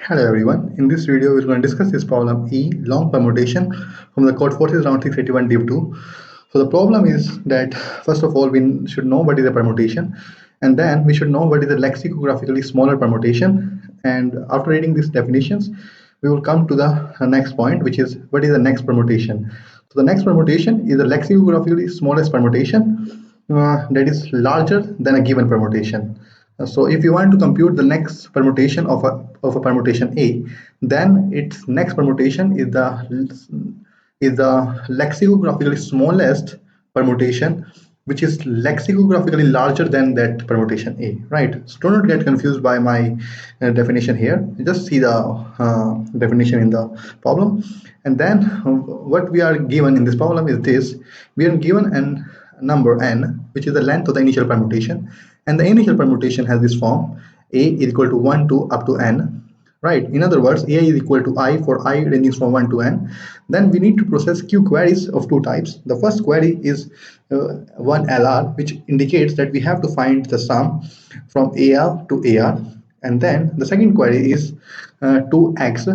Hello everyone. In this video, we're going to discuss this problem E, long permutation from the Codeforces round 681 div 2. So the problem is that first of all, we should know what is a permutation, and then we should know what is a lexicographically smaller permutation. And after reading these definitions, we will come to the next point, which is what is the next permutation. So the next permutation is the lexicographically smallest permutation that is larger than a given permutation. So if you want to compute the next permutation of a permutation A, then its next permutation is the lexicographically smallest permutation, which is lexicographically larger than that permutation A, right? So do not get confused by my definition here. Just see the definition in the problem. And then what we are given in this problem is this. We are given an number n, which is the length of the initial permutation, and the initial permutation has this form: a is equal to 1 to up to n, right? In other words, a is equal to I for I ranging from 1 to n. Then we need to process q queries of two types. The first query is one LR, which indicates that we have to find the sum from AR to AR, and then the second query is 2x,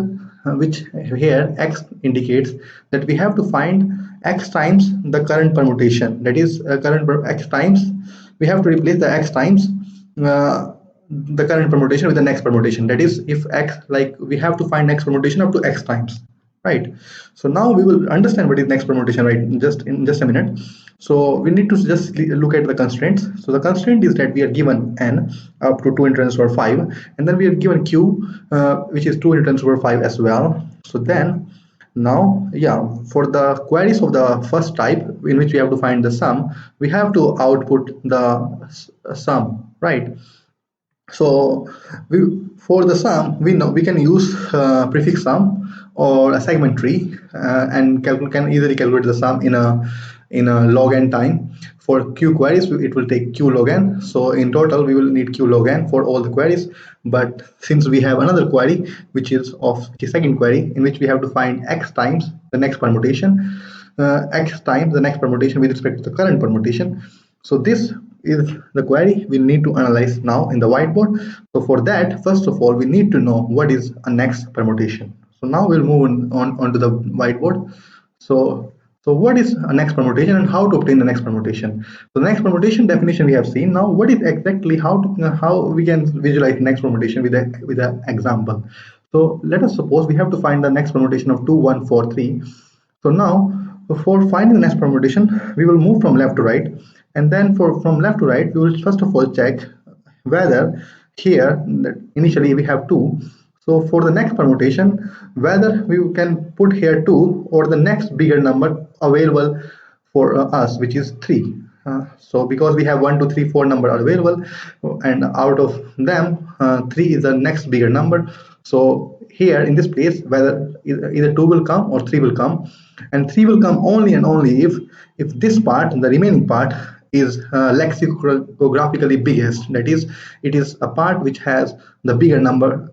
which here x indicates that we have to find x times the current permutation, that is x times, we have to replace the x times the current permutation with the next permutation. That is, if x, like, we have to find next permutation up to x times, right? So now we will understand what is next permutation, right, in just a minute. So we need to just look at the constraints. So the constraint is that we are given n up to 2 into 10 to the power 5, and then we are given q which is 2 into 10 to the power 5 as well. So then now, yeah, for the queries of the first type, in which we have to find the sum, we have to output the sum, right? So for the sum, we know we can use prefix sum or a segment tree, and can easily calculate the sum in a log n time. For q queries, it will take q log n. So in total, we will need q log n for all the queries. But since we have another query, which is the second query, in which we have to find x times the next permutation, x times the next permutation with respect to the current permutation. So this is the query we need to analyze now in the whiteboard. So for that, first of all, we need to know what is a next permutation. So now we'll move on to the whiteboard. So what is a next permutation and how to obtain the next permutation? So the next permutation definition we have seen. Now what is exactly how we can visualize next permutation with an example. So let us suppose we have to find the next permutation of 2, 1, 4, 3. So now for finding the next permutation, we will move from left to right, and then from left to right, we will first of all check whether here initially we have 2. So for the next permutation, whether we can put here 2 or the next bigger number available for us, which is 3. So because we have 1, 2, 3, 4 number are available, and out of them 3 is the next bigger number. So here in this place, whether either 2 will come or 3 will come, and 3 will come only and only if this part, the remaining part, is lexicographically biggest. That is, it is a part which has the biggest number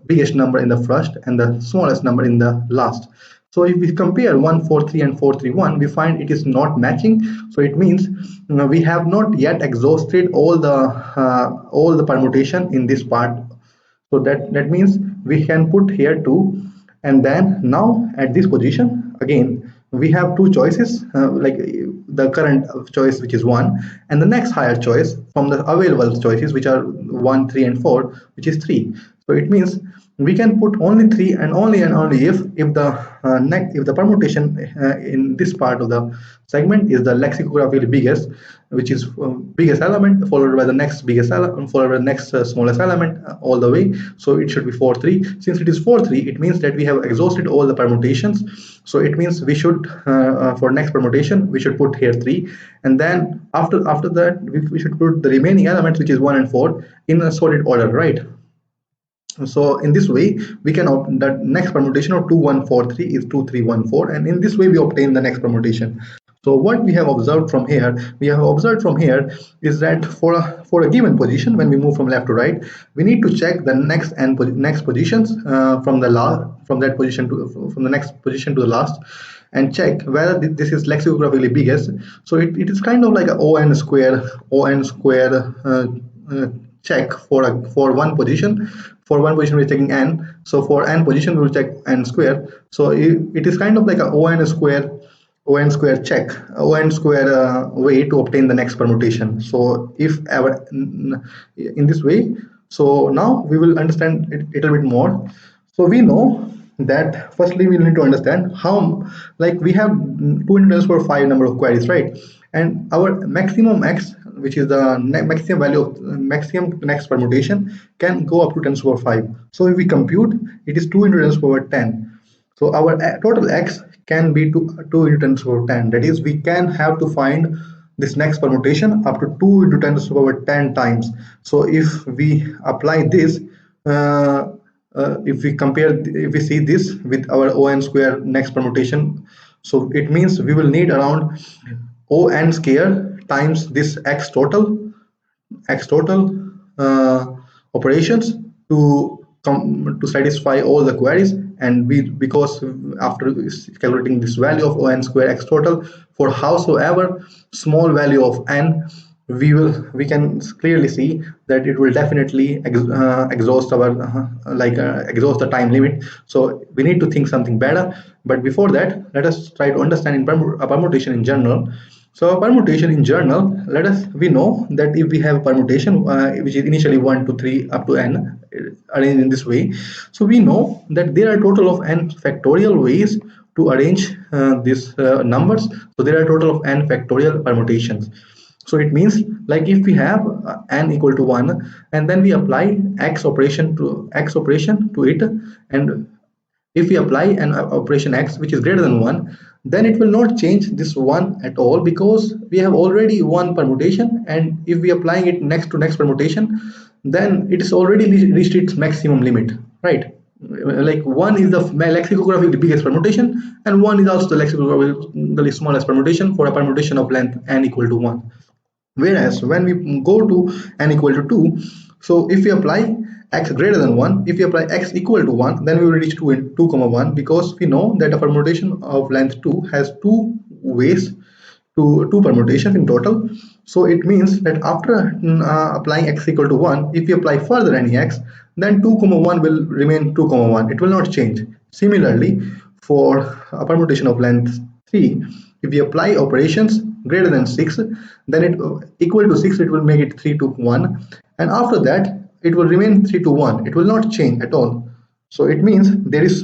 in the first and the smallest number in the last. So if we compare 1, 4, 3 and 4, 3, 1, we find it is not matching. So it means we have not yet exhausted all the permutation in this part. So that means we can put here 2, and then now at this position again we have two choices, like the current choice, which is 1, and the next higher choice from the available choices, which are 1, 3 and 4, which is 3. So it means we can put only 3 and only if the permutation in this part of the segment is the lexicographically biggest, which is biggest element followed by the next biggest element followed by the next smallest element, all the way. So it should be 4, 3. Since it is 4, 3, it means that we have exhausted all the permutations. So it means we should for next permutation we should put here 3, and then after that we should put the remaining elements, which is 1 and 4, in a sorted order, right? So in this way we can the next permutation of 2, 1, 4, 3 is 2, 3, 1, 4, and in this way we obtain the next permutation. So what we have observed from here is that for a given position, when we move from left to right, we need to check the next positions from that position from the next position to the last, and check whether this is lexicographically biggest. So it is kind of like a on square check for one position, For one position we're checking n, so for n position we'll check n square. So it is kind of like a on square check, on square way to obtain the next permutation. So if ever in this way, so now we will understand it a little bit more. So we know that firstly we need to understand how, like we have 2 into 10 power 5 number of queries, right? And our maximum x, which is the maximum value of maximum next permutation, can go up to 10 power 5. So if we compute, it is 2 into 10 power 10. So our total x can be 2 into 10 to the power 10. That is, we can have to find this next permutation up to 2 into 10 to the power 10 times. So if we apply this, if we compare, if we see this with our on square next permutation, so it means we will need around on square times this x total operations to come to satisfy all the queries. And we, because after calculating this value of on square x total for howsoever small value of n, we can clearly see that it will definitely exhaust our exhaust the time limit. So we need to think something better. But before that, let us try to understand in permutation in general. So permutation in general, we know that if we have a permutation which is initially 1 to 3 up to n arranged in this way, so we know that there are a total of n factorial ways to arrange these numbers. So there are a total of n factorial permutations. So it means, like if we have n equal to 1 and then we apply x operation to it, and if we apply an operation x which is greater than 1, then it will not change this 1 at all, because we have already one permutation, and if we applying it next to next permutation, then it is already reached its maximum limit, right? Like 1 is the lexicographically biggest permutation, and 1 is also the lexicographically smallest permutation for a permutation of length n equal to 1. Whereas when we go to n equal to 2, so if we apply x greater than 1, if we apply x equal to 1, then we will reach 2 in 2 comma 1, because we know that a permutation of length 2 has two ways to two permutations in total. So it means that after applying x equal to 1, if we apply further any x, then 2 comma 1 will remain 2 comma 1. It will not change. Similarly, for a permutation of length 3, if we apply operations greater than 6, then it equal to 6, it will make it 3 to 1, and after that it will remain 3 to 1. It will not change at all. So it means there will be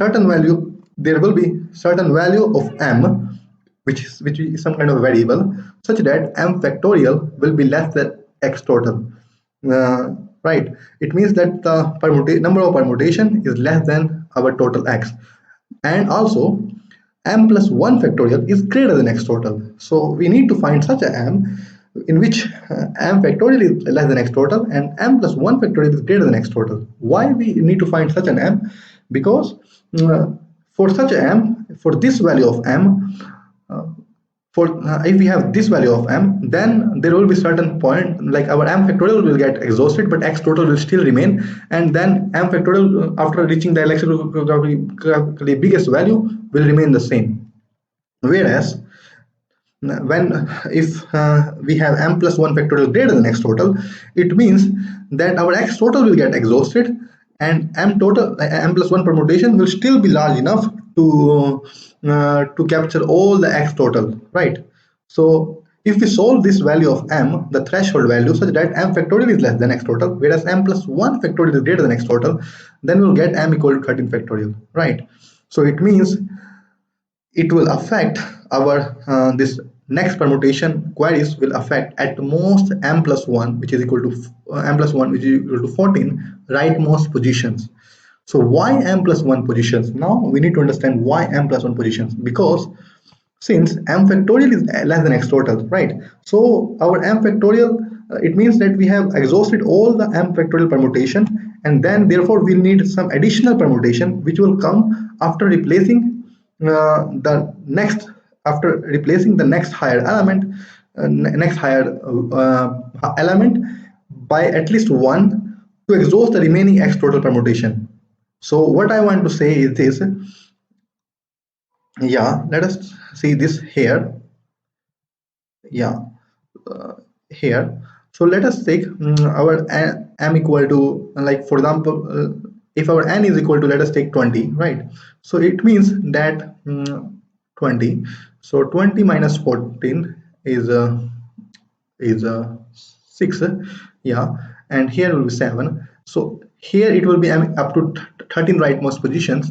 certain value of m, which is some kind of variable, such that m factorial will be less than x total. uh, right? It means that the number of permutation is less than our total x, and also m plus 1 factorial is greater than x total. So we need to find such a m in which m factorial is less than x total and m plus 1 factorial is greater than x total. Why we need to find such an m? Because for such a m, for this value of m, uh, if we have this value of m, then there will be certain point, like our m factorial will get exhausted, but x total will still remain, and then m factorial after reaching the lexically biggest value will remain the same. Whereas when if we have m plus 1 factorial greater than x total, it means that our x total will get exhausted, and m plus 1 permutation will still be large enough to capture all the x total, right? So if we solve this value of m, the threshold value, such that m factorial is less than x total, whereas m plus 1 factorial is greater than x total, then we'll get m equal to 13 factorial, right? So it means it will affect our this next permutation queries will affect at most m plus 1, which is equal to m plus 1, which is equal to 14 rightmost positions. So why m plus 1 positions? Now we need to understand why m plus 1 positions, because since m factorial is less than x total, right? So our m factorial, it means that we have exhausted all the m factorial permutation, and then therefore we'll need some additional permutation which will come after replacing the next after replacing the next higher element element by at least 1 to exhaust the remaining x total permutation. So what I want to say is this. Yeah, let us see this here. Yeah, uh, here. So let us take our m equal to, like for example, if our n is equal to, let us take 20, right? So it means that 20, so 20 minus 14 is 6, yeah, and here will be 7. So here it will be up to 13 rightmost positions.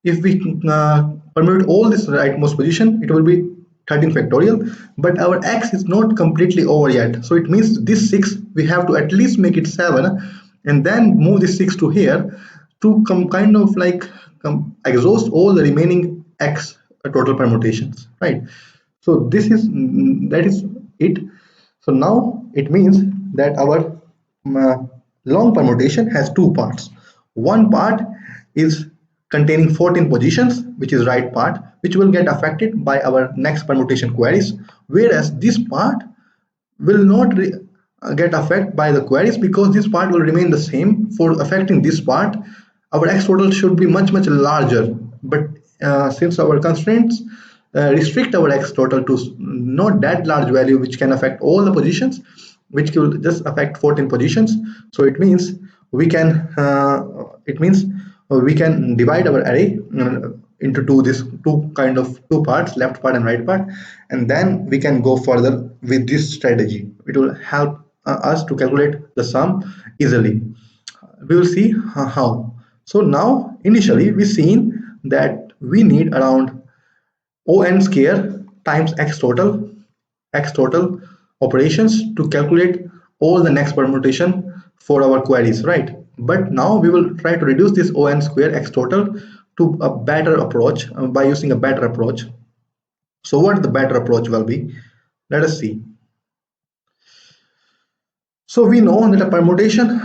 If we permute all this rightmost position, it will be 13 factorial, but our x is not completely over yet. So it means this 6 we have to at least make it 7, and then move this 6 to here to kind of like exhaust all the remaining x total permutations, right? So this is that is it. So now it means that our long permutation has two parts. One part is containing 14 positions, which is right part, which will get affected by our next permutation queries, whereas this part will not get affected by the queries, because this part will remain the same. For affecting this part, our x total should be much larger, but since our constraints restrict our x total to not that large value which can affect all the positions, which will just affect 14 positions, so it means we can we can divide our array into two parts, left part and right part, and then we can go further with this strategy. It will help us to calculate the sum easily. We will see how. So now initially we seen that we need around on square times x total operations to calculate all the next permutation for our queries, right? But now we will try to reduce this on square x total to a better approach, by using a better approach. So what the better approach will be? Let us see. So we know that a permutation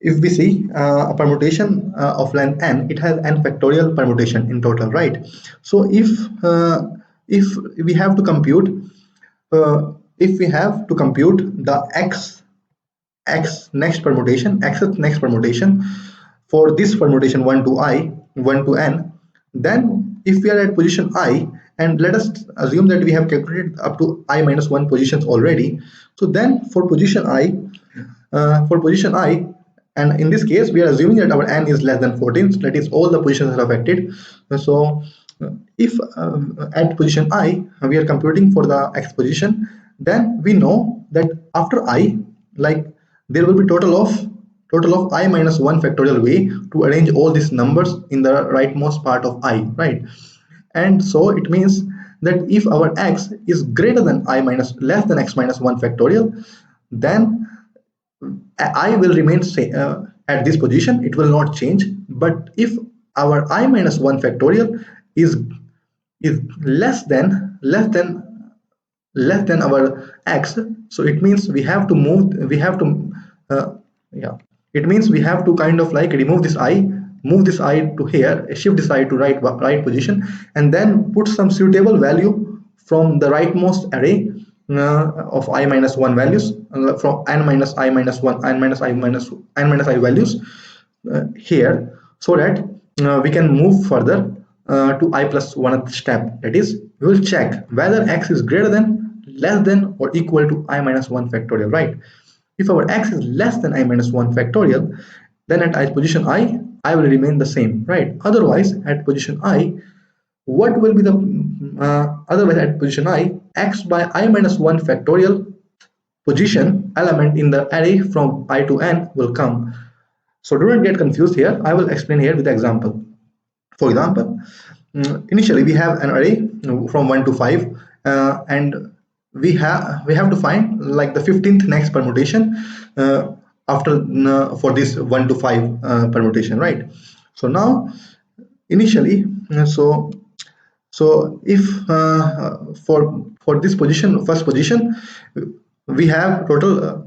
if we see a permutation of length n, it has n factorial permutation in total, right? So if we have to compute the x's next permutation for this permutation 1 to n, then if we are at position I, and let us assume that we have calculated up to I minus 1 positions already, so then for position I, and in this case we are assuming that our n is less than 14, so that is all the positions are affected. So if at position I we are computing for the x position, then we know that after I, like, there will be total of I minus 1 factorial way to arrange all these numbers in the rightmost part of I, right? And so it means that if our x is greater than I minus less than x minus 1 factorial, then I will remain at this position, it will not change. But if our I minus 1 factorial is less than our x, so it means we have to it means we have to kind of like remove this I, move this I to here, shift this I to right position, and then put some suitable value from the rightmost array of I minus 1 values, from n minus I minus 1, n minus I values here, so that we can move further to I plus 1th step. That is, we will check whether x is greater than, less than, or equal to I minus 1 factorial, right? If our x is less than I minus 1 factorial, then at position I will remain the same, right? Otherwise at position I, what will be the otherwise at position I, x by I minus 1 factorial position element in the array from I to n will come. So do not get confused here. I will explain here with the example. For example, initially we have an array from 1 to 5, and we have to find like the 15th next permutation after for this 1 to 5 permutation, right? So now initially, so if for this position, first position, we have total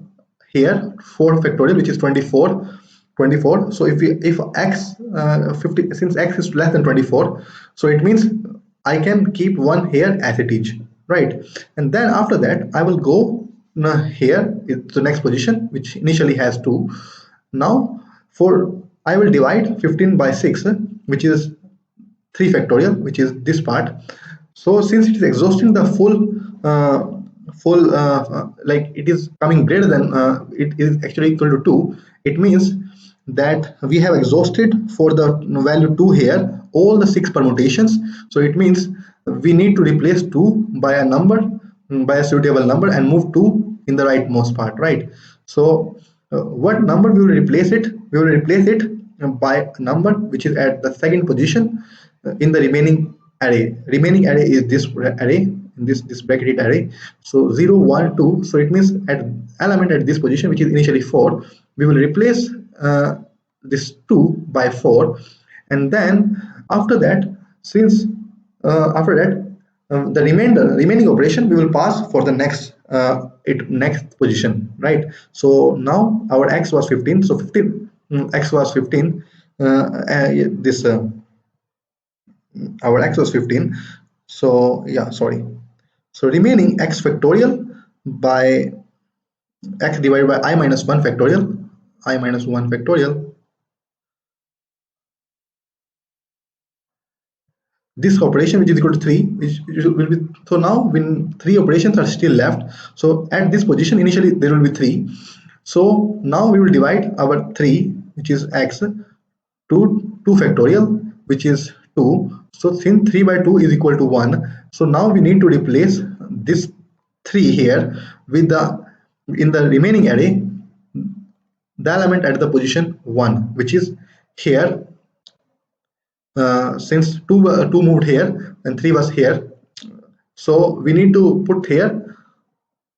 here 4 factorial, which is 24. So if x 50, since x is less than 24, so it means I can keep 1 here as it is, right? And then after that I will go here to the next position, which initially has 2. Now I will divide 15 by 6, which is 3 factorial, which is this part. So since it is exhausting the full full like it is coming greater than it is actually equal to 2, it means that we have exhausted for the value 2 here all the 6 permutations. So it means we need to replace 2 by a number, by a suitable number, and move 2 in the rightmost part, right? So what number we will replace it? We will replace it by a number which is at the second position in the remaining array. Remaining array is this array, in this bracketed array. So 0 1 2, so it means at element at this position, which is initially 4, we will replace this 2 by 4, and then after that, since after that the remaining operation we will pass for the next position, right? So now our x was 15, so 15 x was 15, this our x was 15. So yeah, sorry. So remaining x factorial by x divided by I minus 1 factorial, I minus 1 factorial, this operation which is equal to 3, which will be, so now when 3 operations are still left, so at this position initially there will be 3. So now we will divide our 3, which is x, to 2 factorial, which is 2. So since 3 by 2 is equal to 1, so now we need to replace this 3 here with the, in the remaining array, the element at the position 1, which is here. Since 2 moved here and 3 was here, so we need to put here,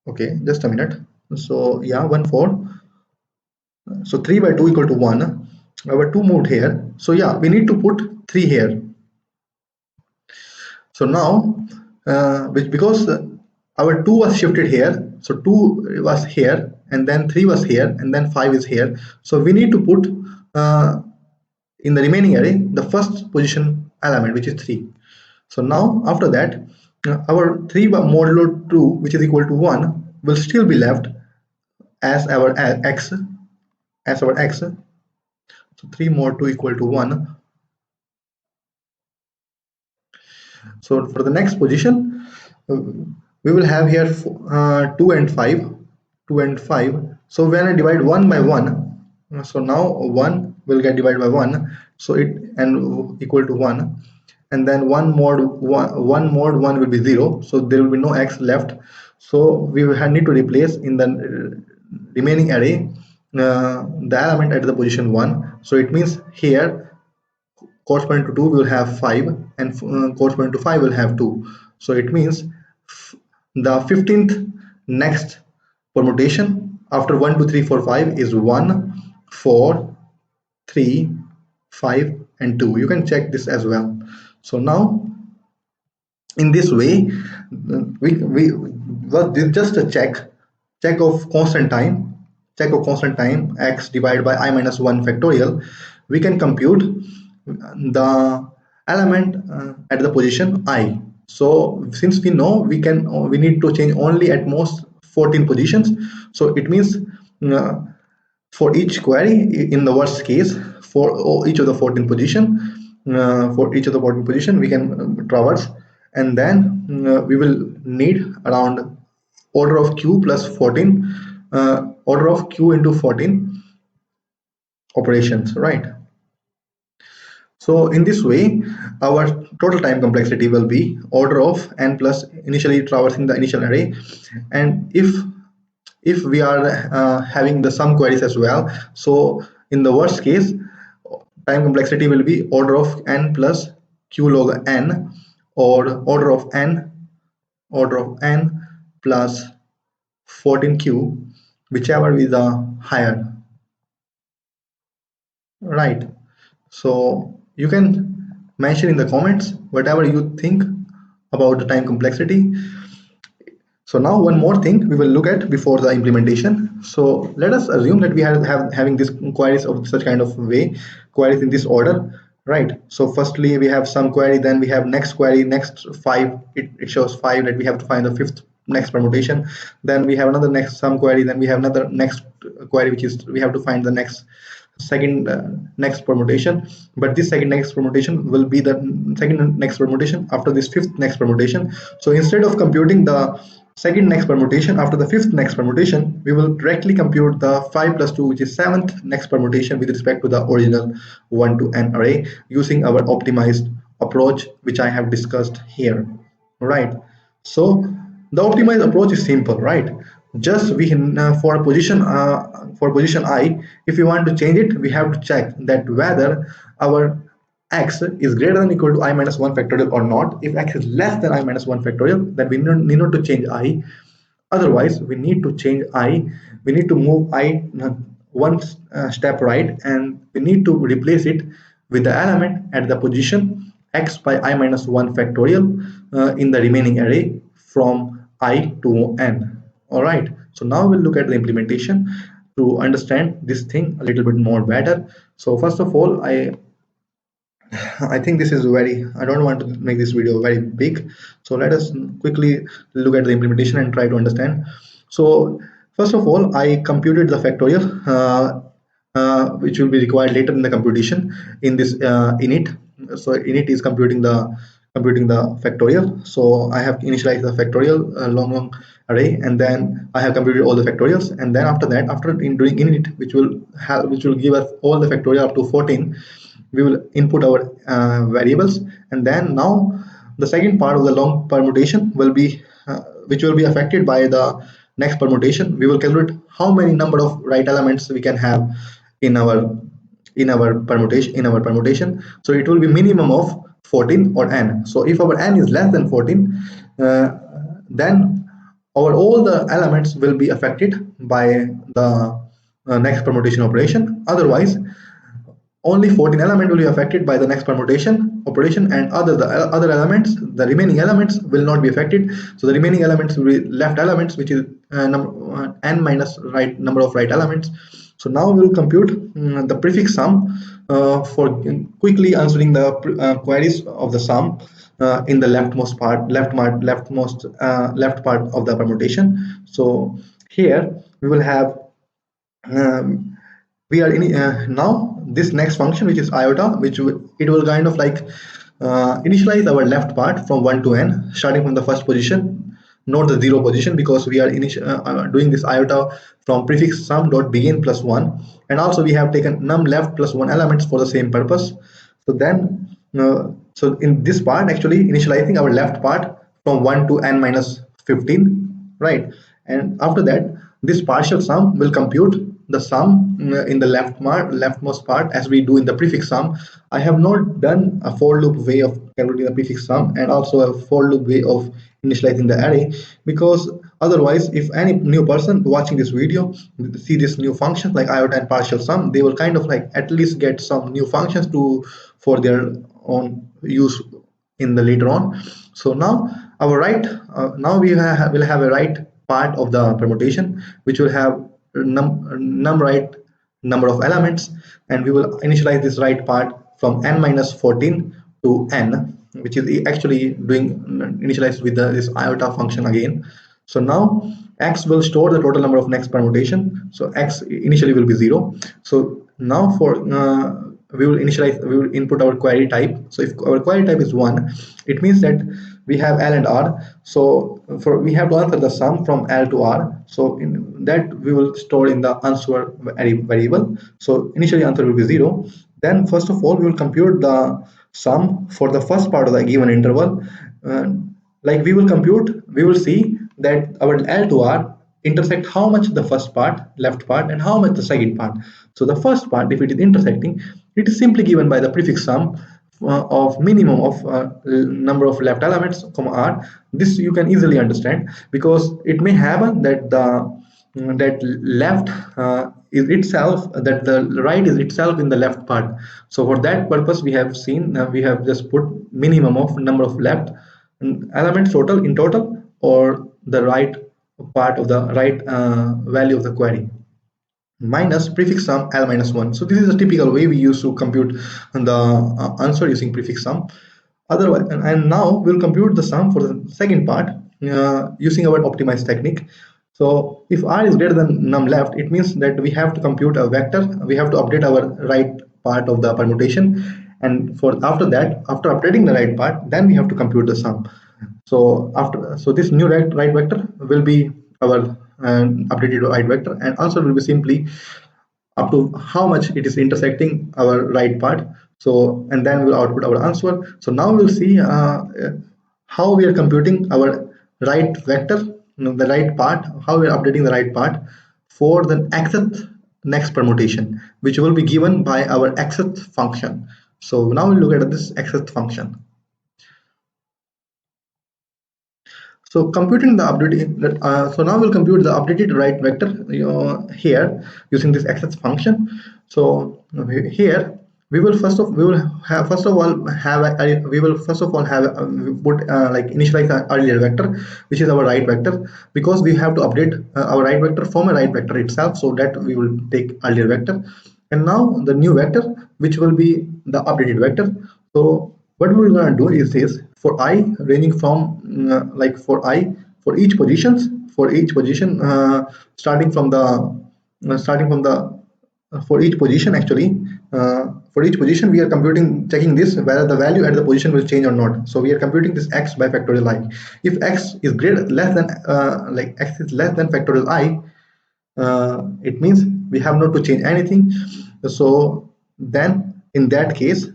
okay, just a minute. So yeah, 1 4, so 3 by 2 equal to 1, our 2 moved here, so yeah, we need to put 3 here. So now because our 2 was shifted here, so 2 was here, and then 3 was here, and then 5 is here, so we need to put in the remaining array the first position element, which is 3. So now after that our 3 modulo 2, which is equal to 1, will still be left as our x, as our x. So 3 mod 2 equal to 1. So for the next position we will have here 2 and 5, 2 and 5. So when I divide 1 by 1, so now 1 will get divided by 1, so it and equal to 1, and then 1 mod 1 will be 0, so there will be no x left. So we will need to replace in the remaining array the element at the position 1. So it means here corresponding to 2 will have 5, and corresponding to 5 will have 2. So it means the 15th next permutation after 1 2 3 4 5 is 1 4 3 5 and 2. You can check this as well. So now in this way we well, this is just a check of constant time x divided by I minus 1 factorial. We can compute the element at the position I. So since we know we need to change only at most 14 positions, so it means for each query, in the worst case, for each of the 14 position, we can traverse, and then we will need around order of q plus 14, order of q into 14 operations, right? So in this way our total time complexity will be order of n plus initially traversing the initial array. And if we are having the sum queries as well, so in the worst case time complexity will be order of n plus q log n, or order of n plus 14q, whichever is the higher, right? So you can mention in the comments whatever you think about the time complexity. So now one more thing we will look at before the implementation. So let us assume that we have having these queries of such kind of way, queries in this order, right? So firstly we have some query, then we have next query, next 5, it shows 5 that we have to find the fifth next permutation. Then we have another next some query, then we have another next query, which is we have to find the next second next permutation. But this second next permutation will be the second next permutation after this fifth next permutation. So instead of computing the second next permutation, after the fifth next permutation, we will directly compute the 5 plus 2, which is seventh next permutation with respect to the original 1 to n array using our optimized approach, which I have discussed here. Right. So the optimized approach is simple, right? Just we can for position I, if we want to change it, we have to check that whether our x is greater than or equal to I minus 1 factorial or not. If x is less than I minus 1 factorial, then we need not to change I. Otherwise, we need to change I. We need to move I one step right, and we need to replace it with the element at the position x by I minus 1 factorial in the remaining array from I to n. All right. So now we'll look at the implementation to understand this thing a little bit more better. So first of all, I think this is I don't want to make this video very big. So let us quickly look at the implementation and try to understand. So first of all, I computed the factorial, which will be required later in the computation in this init. So init is computing the factorial. So I have initialized the factorial long array, and then I have computed all the factorials, and then after that, after doing init, which will give us all the factorial up to 14, we will input our variables, and then now the second part of the long permutation will be which will be affected by the next permutation. We will calculate how many number of right elements we can have in our permutation. So it will be minimum of 14 or n. So if our n is less than 14, then all the elements will be affected by the next permutation operation. Otherwise, only 14 element will be affected by the next permutation operation, and other elements, the remaining elements, will not be affected. So the remaining elements will be left elements, which is n minus right number of right elements. So now we will compute the prefix sum for quickly answering the queries of the sum in the leftmost part left part of the permutation. So here we will have we are in now this next function, which is iota, it will kind of like initialize our left part from 1 to n, starting from the first position, not the 0 position, because we are doing this iota from prefix sum dot begin plus 1, and also we have taken num left plus 1 elements for the same purpose. So then so in this part, actually initializing our left part from 1 to n minus 15, right? And after that, this partial sum will compute the sum in the leftmost part, as we do in the prefix sum. I have not done a for loop way of calculating the prefix sum, and also a for loop way of initializing the array, because otherwise, if any new person watching this video see this new function like iota and partial sum, they will kind of like at least get some new functions for their own use in the later on. So now our now we will have a right part of the permutation, which will have num right number of elements, and we will initialize this right part from n minus 14 to n, which is actually doing initialized with this iota function again. So now x will store the total number of next permutation. So x initially will be 0. So now we will input our query type. So if our query type is 1, it means that we have L and R. So we have to answer the sum from L to R. So in that we will store in the answer variable. So initially answer will be 0. Then first of all, we will compute the sum for the first part of the given interval. Like we will see that our L to R intersect how much the first part, left part, and how much the second part. So the first part, if it is intersecting, it is simply given by the prefix sum of minimum of number of left elements, comma r. This you can easily understand, because it may happen that that left is itself, that the right is itself in the left part. So for that purpose, we have just put minimum of number of left elements in total, or the right part of the right value of the query, minus prefix sum L minus 1. So this is a typical way we use to compute the answer using prefix sum. Otherwise, and now we'll compute the sum for the second part using our optimized technique. So if r is greater than num left, it means that we have to compute a vector. We have to update our right part of the permutation, and after that, after updating the right part, then we have to compute the sum. So after, so this new right vector will be our updated right vector, and answer will be simply up to how much it is intersecting our right part. So, and then we'll output our answer. So now we'll see how we are computing our right vector, the right part, how we are updating the right part for the xth next permutation, which will be given by our xth function. So now we'll look at this xth function. So computing the updated, so now we'll compute the updated right vector here using this xth function. So here we will have first of all have we will first of all have put like initialize the earlier vector, which is our right vector, because we have to update our right vector from a right vector itself. So that we will take earlier vector, and now the new vector, which will be the updated vector. So what we're going to do is this: for I ranging from like for I, for each positions, for each position starting from the for each position actually, for each position we are computing, checking this whether the value at the position will change or not. So we are computing this x by factorial I. If x is greater less than like x is less than factorial I, it means we have not to change anything. So then in that case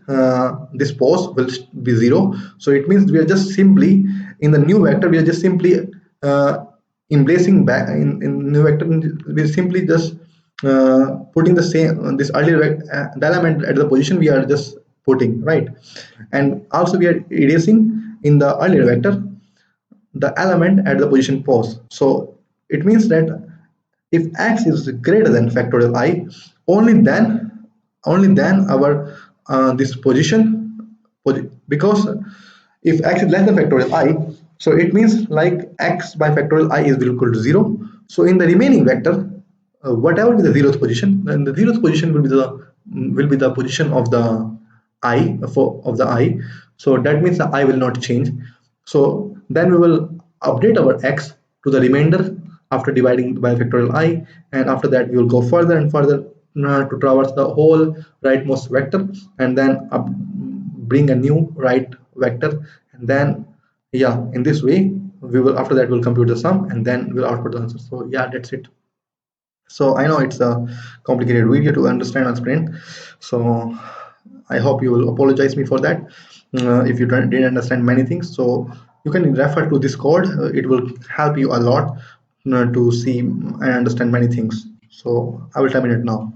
this pose will be 0. So it means we are just simply in the new vector, we are just simply embracing back in new vector, we are simply just putting the same this earlier the element at the position we are just putting, right? And also we are erasing in the earlier vector the element at the position pose. So it means that if x is greater than factorial I, only then our this position, because if x is less than factorial I, so it means like x by factorial I is equal to 0. So in the remaining vector, whatever be the zeroth position, then the zeroth position will be the position of the I of the I. So that means the I will not change. So then we will update our x to the remainder after dividing by factorial I, and after that we will go further and further to traverse the whole rightmost vector, and then bring a new right vector, and then yeah, in this way we will, after that we'll compute the sum, and then we'll output the answer. So yeah, that's it. So I know it's a complicated video to understand and explain. So I hope you will apologize me for that if you didn't understand many things. So you can refer to this code. It will help you a lot to see and understand many things. So I will terminate now.